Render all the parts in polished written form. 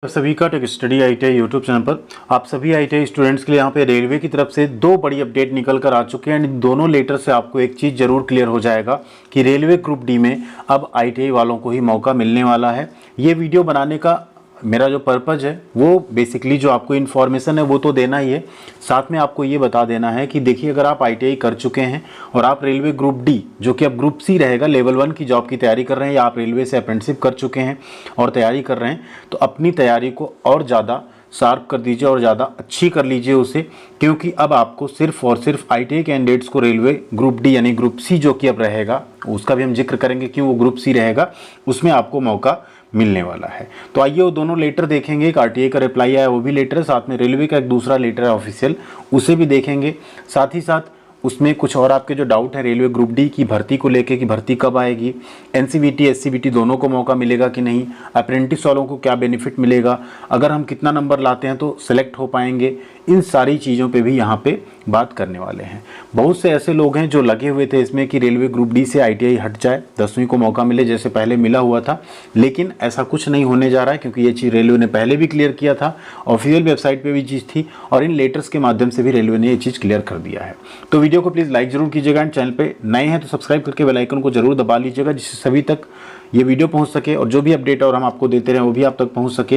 सभी का tech study ITI YouTube channel पर आप सभी ITI स्टूडेंट्स के लिए यहाँ पे रेलवे की तरफ से दो बड़ी अपडेट निकल कर आ चुके हैं। इन दोनों लेटर से आपको एक चीज़ जरूर क्लियर हो जाएगा कि रेलवे ग्रुप डी में अब ITI वालों को ही मौका मिलने वाला है। ये वीडियो बनाने का मेरा जो पर्पज़ है वो बेसिकली जो आपको इन्फॉर्मेशन है वो तो देना ही है, साथ में आपको ये बता देना है कि देखिए अगर आप ITI कर चुके हैं और आप रेलवे ग्रुप डी जो कि अब ग्रुप सी रहेगा लेवल 1 की जॉब की तैयारी कर रहे हैं या आप रेलवे से अप्रेंटिसशिप कर चुके हैं और तैयारी कर रहे हैं, तो अपनी तैयारी को और ज़्यादा शार्प कर दीजिए और ज़्यादा अच्छी कर लीजिए उसे, क्योंकि अब आपको सिर्फ और सिर्फ ITI कैंडिडेट्स को रेलवे ग्रुप डी यानी ग्रुप सी जो कि अब रहेगा, उसका भी हम जिक्र करेंगे क्यों वो ग्रुप सी रहेगा, उसमें आपको मौका मिलने वाला है। तो आइए वो दोनों लेटर देखेंगे। एक RTI का रिप्लाई आया वो भी लेटर है, साथ में रेलवे का एक दूसरा लेटर है ऑफिशियल, उसे भी देखेंगे। साथ ही साथ उसमें कुछ और आपके जो डाउट है रेलवे ग्रुप डी की भर्ती को लेके कि भर्ती कब आएगी, NCVT SCVT दोनों को मौका मिलेगा कि नहीं, अप्रेंटिस वालों को क्या बेनिफिट मिलेगा, अगर हम कितना नंबर लाते हैं तो सिलेक्ट हो पाएंगे, इन सारी चीज़ों पे भी यहाँ पे बात करने वाले हैं। बहुत से ऐसे लोग हैं जो लगे हुए थे इसमें कि रेलवे ग्रुप डी से ITI हट जाए, 10वीं को मौका मिले जैसे पहले मिला हुआ था, लेकिन ऐसा कुछ नहीं होने जा रहा है क्योंकि ये चीज़ रेलवे ने पहले भी क्लियर किया था, ऑफिशियल वेबसाइट पे भी चीज़ थी और इन लेटर्स के माध्यम से भी रेलवे ने ये चीज़ क्लियर कर दिया है। तो वीडियो को प्लीज़ लाइक जरूर कीजिएगा एंड चैनल पे नए हैं तो सब्सक्राइब करके बेल आइकन को जरूर दबा लीजिएगा जिससे सभी तक ये वीडियो पहुंच सके और जो भी अपडेट और हम आपको देते रहें वो भी आप तक पहुंच सके।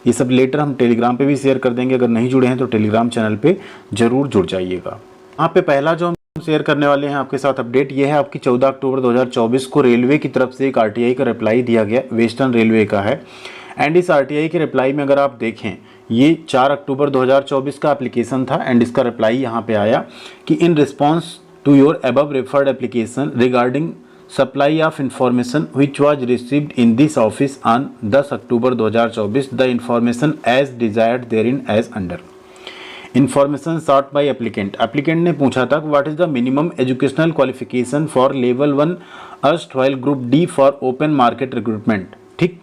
ये सब लेटर हम टेलीग्राम पे भी शेयर कर देंगे, अगर नहीं जुड़े हैं तो टेलीग्राम चैनल पे जरूर जुड़ जाइएगा। यहाँ पे पहला जो हम शेयर करने वाले हैं आपके साथ अपडेट ये है आपकी 14 अक्टूबर 2024 को रेलवे की तरफ से एक RTI का रिप्लाई दिया गया, वेस्टर्न रेलवे का है। एंड इस RTI के रिप्लाई में अगर आप देखें ये 4 अक्टूबर 2024 का एप्लीकेशन था एंड इसका रिप्लाई यहाँ पे आया कि in response to your above referred application regarding supply of information which was received in this office on 10 October 2024 the information as desired therein as under. Information sought by applicant, applicant ने पूछा था what is the minimum educational qualification for level 1 erstwhile group D for open market recruitment. ठीक।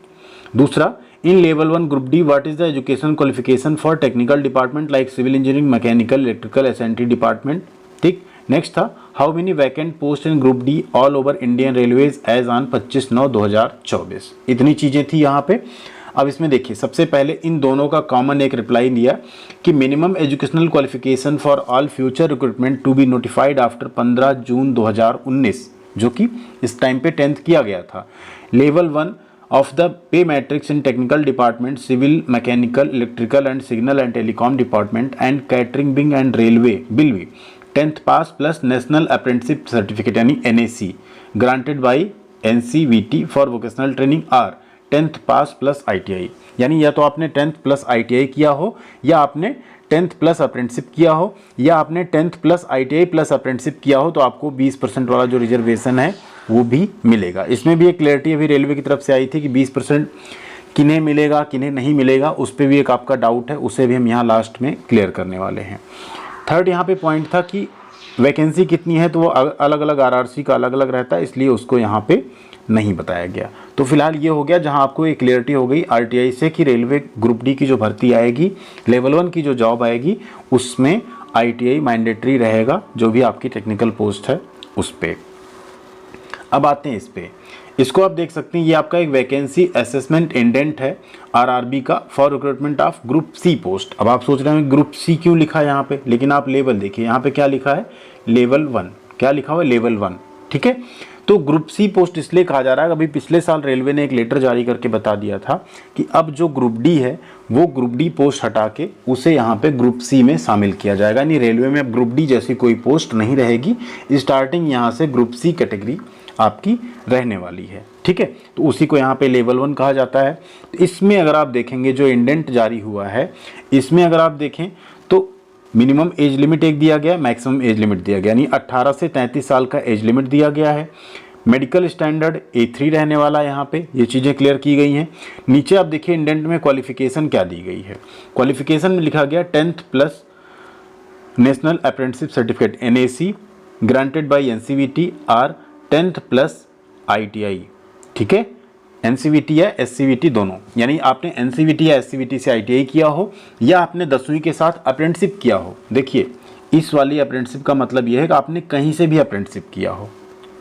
दूसरा, in level 1 group D what is the education qualification for technical department like civil engineering, mechanical, electrical, SNT department. ठीक। Next था how many vacant post in group D all over Indian Railways as on 25/9/2024। इतनी चीज़ें थी यहाँ पे। अब इसमें देखिए सबसे पहले इन दोनों का कॉमन एक रिप्लाई दिया कि minimum educational qualification for all future recruitment to be notified after 15 June 2019, जो कि इस टाइम पे 10th किया गया था। Level 1 of the pay matrix in technical department, civil, mechanical, electrical and signal and telecom department and catering being and railway bill भी 10th pass plus national apprenticeship certificate यानी NAC granted by NCVT for vocational training or 10th pass plus ITI। यानी या तो आपने 10th plus ITI किया हो या आपने 10th प्लस अप्रेंटिसशिप किया हो या आपने 10th plus ITI plus apprenticeship किया हो, तो आपको 20% वाला जो रिजर्वेशन है वो भी मिलेगा। इसमें भी एक क्लैरिटी अभी रेलवे की तरफ से आई थी कि 20% किन्हें मिलेगा किन्हें नहीं मिलेगा, उस पर भी एक आपका डाउट है, उसे भी हम यहाँ लास्ट में क्लियर करने वाले हैं। थर्ड यहाँ पे पॉइंट था कि वैकेंसी कितनी है, तो वो अलग अलग RRC का अलग अलग रहता है, इसलिए उसको यहाँ पे नहीं बताया गया। तो फिलहाल ये हो गया जहाँ आपको एक क्लियरिटी हो गई RTI से कि रेलवे ग्रुप डी की जो भर्ती आएगी, लेवल 1 की जो जॉब आएगी उसमें ITI मैंडेटरी रहेगा, जो भी आपकी टेक्निकल पोस्ट है उस पर। अब आते हैं इस पे, इसको आप देख सकते हैं ये आपका एक वैकेंसी असेसमेंट इंडेंट है RRB का for recruitment of group C post. अब आप सोच रहे हैं ग्रुप सी क्यों लिखा है यहाँ पे, लेकिन आप लेवल देखिए यहाँ पे क्या लिखा है, लेवल 1। क्या लिखा हुआ है, लेवल 1। ठीक है। तो ग्रुप सी पोस्ट इसलिए कहा जा रहा है, अभी पिछले साल रेलवे ने एक लेटर जारी करके बता दिया था कि अब जो ग्रुप डी है वो ग्रुप डी पोस्ट हटा के उसे यहाँ पे ग्रुप सी में शामिल किया जाएगा। यानी रेलवे में अब ग्रुप डी जैसी कोई पोस्ट नहीं रहेगी, स्टार्टिंग यहाँ से ग्रुप सी कैटेगरी आपकी रहने वाली है। ठीक है। तो उसी को यहाँ पे लेवल 1 कहा जाता है। तो इसमें अगर आप देखेंगे जो इंडेंट जारी हुआ है, इसमें अगर आप देखें तो मिनिमम एज लिमिट एक दिया गया, मैक्सिमम एज लिमिट दिया गया, यानी 18 से 33 साल का एज लिमिट दिया गया है। मेडिकल स्टैंडर्ड A3 रहने वाला है, यहाँ पे ये चीज़ें क्लियर की गई हैं। नीचे आप देखिए इंडेंट में क्वालिफिकेशन क्या दी गई है, क्वालिफिकेशन में लिखा गया 10th plus national apprenticeship certificate NAC granted by NCVT or 10th plus ITI। ठीक है। NCVT या SCVT दोनों, यानी आपने NCVT या SCVT से ITI किया हो या आपने 10वीं के साथ अप्रेंटिसशिप किया हो। देखिए इस वाली अप्रेंटिसशिप का मतलब यह है कि आपने कहीं से भी अप्रेंटिसशिप किया हो।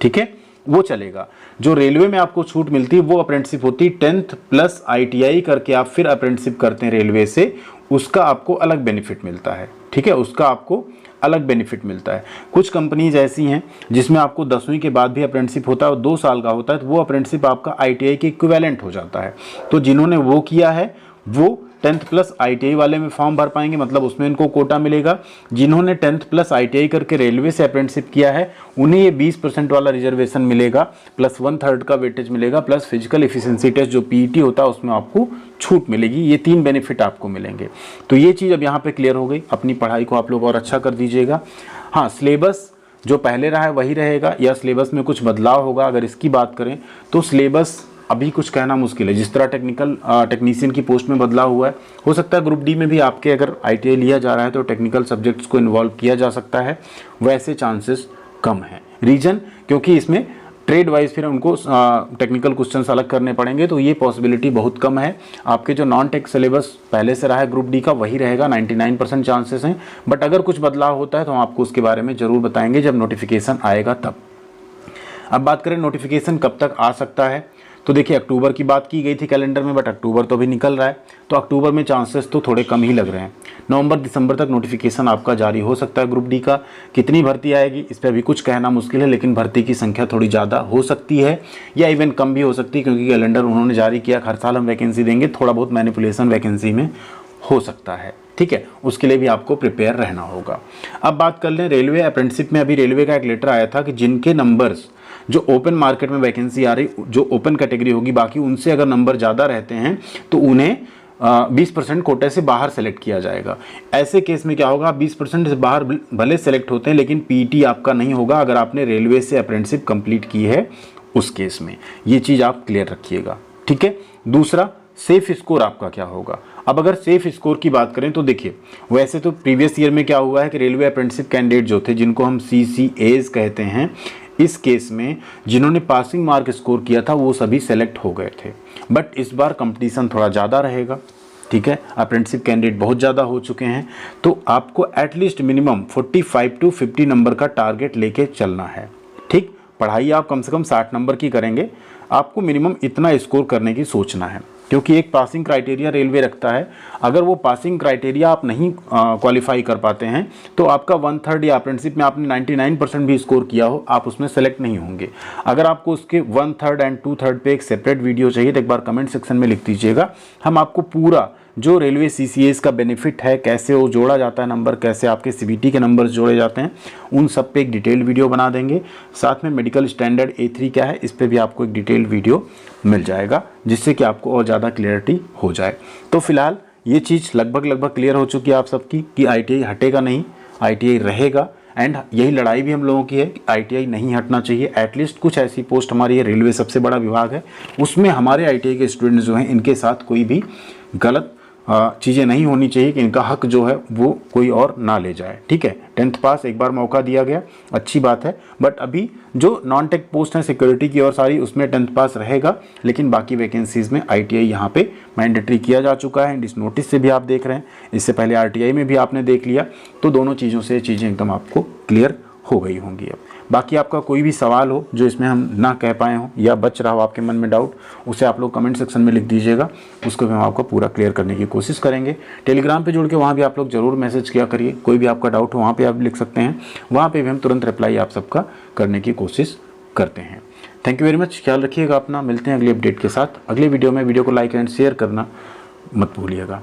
ठीक है। वो चलेगा। जो रेलवे में आपको छूट मिलती है वो अप्रेंटिसशिप होती है 10th प्लस ITI करके आप फिर अप्रेंटिसशिप करते हैं रेलवे से, उसका आपको अलग बेनिफिट मिलता है। ठीक है, उसका आपको अलग बेनिफिट मिलता है। कुछ कंपनीज ऐसी हैं जिसमें आपको 10वीं के बाद भी अप्रेंटिसशिप होता है और 2 साल का होता है, तो वो अप्रेंटिसशिप आपका ITI के इक्विवेलेंट हो जाता है। तो जिन्होंने वो किया है वो 10th प्लस ITI वाले में फॉर्म भर पाएंगे, मतलब उसमें इनको कोटा मिलेगा। जिन्होंने 10th प्लस ITI करके रेलवे से अप्रेंटिसशिप किया है उन्हें ये 20% वाला रिजर्वेशन मिलेगा, प्लस 1/3 का वेटेज मिलेगा, प्लस फिजिकल एफिशिएंसी टेस्ट जो PET होता है उसमें आपको छूट मिलेगी। ये 3 बेनिफिट आपको मिलेंगे। तो ये चीज़ अब यहाँ पे क्लियर हो गई। अपनी पढ़ाई को आप लोग और अच्छा कर दीजिएगा। हाँ, सिलेबस जो पहले रहा है वही रहेगा या सिलेबस में कुछ बदलाव होगा, अगर इसकी बात करें तो सिलेबस अभी कुछ कहना मुश्किल है। जिस तरह टेक्नीशियन की पोस्ट में बदलाव हुआ है, हो सकता है ग्रुप डी में भी आपके अगर ITI लिया जा रहा है तो टेक्निकल सब्जेक्ट्स को इन्वॉल्व किया जा सकता है, वैसे चांसेस कम हैं। रीजन क्योंकि इसमें ट्रेड वाइज फिर उनको टेक्निकल क्वेश्चंस अलग करने पड़ेंगे, तो ये पॉसिबिलिटी बहुत कम है। आपके जो नॉन टेक सिलेबस पहले से रहा है ग्रुप डी का वही रहेगा, 99% चांसेस हैं। बट अगर कुछ बदलाव होता है तो हम आपको उसके बारे में ज़रूर बताएंगे जब नोटिफिकेशन आएगा तब। अब बात करें नोटिफिकेशन कब तक आ सकता है, तो देखिए अक्टूबर की बात की गई थी कैलेंडर में, बट अक्टूबर तो अभी निकल रहा है, तो अक्टूबर में चांसेस तो थोड़े कम ही लग रहे हैं। नवंबर दिसंबर तक नोटिफिकेशन आपका जारी हो सकता है ग्रुप डी का। कितनी भर्ती आएगी इस पर अभी कुछ कहना मुश्किल है, लेकिन भर्ती की संख्या थोड़ी ज़्यादा हो सकती है या इवन कम भी हो सकती है, क्योंकि कैलेंडर उन्होंने जारी किया, हर साल हम वैकेंसी देंगे, थोड़ा बहुत मैनिपुलेशन वैकेंसी में हो सकता है। ठीक है, उसके लिए भी आपको प्रिपेयर रहना होगा। अब बात कर लें रेलवे अप्रेंटिसशिप में। अभी रेलवे का एक लेटर आया था कि जिनके नंबर्स जो ओपन मार्केट में वैकेंसी आ रही, जो ओपन कैटेगरी होगी, बाकी उनसे अगर नंबर ज़्यादा रहते हैं तो उन्हें 20% कोटे से बाहर सेलेक्ट किया जाएगा। ऐसे केस में क्या होगा, 20% से बाहर भले सेलेक्ट होते हैं लेकिन PET आपका नहीं होगा अगर आपने रेलवे से अप्रेंटिसशिप कंप्लीट की है उस केस में। ये चीज़ आप क्लियर रखिएगा। ठीक है, दूसरा सेफ स्कोर आपका क्या होगा। अब अगर सेफ स्कोर की बात करें तो देखिए, वैसे तो प्रीवियस ईयर में क्या हुआ है कि रेलवे अप्रेंटिसशिप कैंडिडेट जो थे, जिनको हम CCAs कहते हैं, इस केस में जिन्होंने पासिंग मार्क स्कोर किया था वो सभी सेलेक्ट हो गए थे। बट इस बार कंपटीशन थोड़ा ज़्यादा रहेगा। ठीक है, अप्रेंटिसशिप कैंडिडेट बहुत ज़्यादा हो चुके हैं, तो आपको एटलीस्ट मिनिमम 45 to 50 नंबर का टारगेट लेके चलना है। ठीक, पढ़ाई आप कम से कम 60 नंबर की करेंगे, आपको मिनिमम इतना स्कोर करने की सोचना है, क्योंकि एक पासिंग क्राइटेरिया रेलवे रखता है। अगर वो पासिंग क्राइटेरिया आप नहीं क्वालिफाई कर पाते हैं तो आपका 1/3 या अप्रेंटिसशिप में आपने 99% भी स्कोर किया हो, आप उसमें सेलेक्ट नहीं होंगे। अगर आपको उसके 1/3 एंड 2/3 पे एक सेपरेट वीडियो चाहिए तो एक बार कमेंट सेक्शन में लिख दीजिएगा। हम आपको पूरा जो रेलवे CCAs का बेनिफिट है, कैसे वो जोड़ा जाता है नंबर, कैसे आपके CBT के नंबर्स जोड़े जाते हैं, उन सब पे एक डिटेल वीडियो बना देंगे। साथ में मेडिकल स्टैंडर्ड A3 क्या है इस पे भी आपको एक डिटेल वीडियो मिल जाएगा, जिससे कि आपको और ज़्यादा क्लियरिटी हो जाए। तो फिलहाल ये चीज़ लगभग क्लियर हो चुकी है आप सबकी कि ITI हटेगा नहीं, ITI रहेगा। एंड यही लड़ाई भी हम लोगों की है कि ITI नहीं हटना चाहिए। एटलीस्ट कुछ ऐसी पोस्ट हमारी है, रेलवे सबसे बड़ा विभाग है, उसमें हमारे ITI के स्टूडेंट्स जो हैं इनके साथ कोई भी गलत चीज़ें नहीं होनी चाहिए कि इनका हक जो है वो कोई और ना ले जाए। ठीक है, 10th पास एक बार मौका दिया गया, अच्छी बात है, बट अभी जो नॉन टेक पोस्ट हैं सिक्योरिटी की और सारी, उसमें 10th पास रहेगा, लेकिन बाकी वैकेंसीज़ में ITI यहाँ पे मैंडेटरी किया जा चुका है। इस नोटिस से भी आप देख रहे हैं, इससे पहले RTI में भी आपने देख लिया, तो दोनों चीज़ों से चीज़ें एकदम आपको क्लियर हो गई होंगी। अब बाकी आपका कोई भी सवाल हो जो इसमें हम ना कह पाए हों या बच रहा हो आपके मन में डाउट, उसे आप लोग कमेंट सेक्शन में लिख दीजिएगा, उसको भी हम आपको पूरा क्लियर करने की कोशिश करेंगे। टेलीग्राम पे जुड़ के वहाँ भी आप लोग ज़रूर मैसेज किया करिए, कोई भी आपका डाउट हो वहाँ पे आप लिख सकते हैं, वहाँ पे भी हम तुरंत रिप्लाई आप सबका करने की कोशिश करते हैं। थैंक यू वेरी मच, ख्याल रखिएगा अपना। मिलते हैं अगली अपडेट के साथ। अगले वीडियो में वीडियो को लाइक एंड शेयर करना मत भूलिएगा।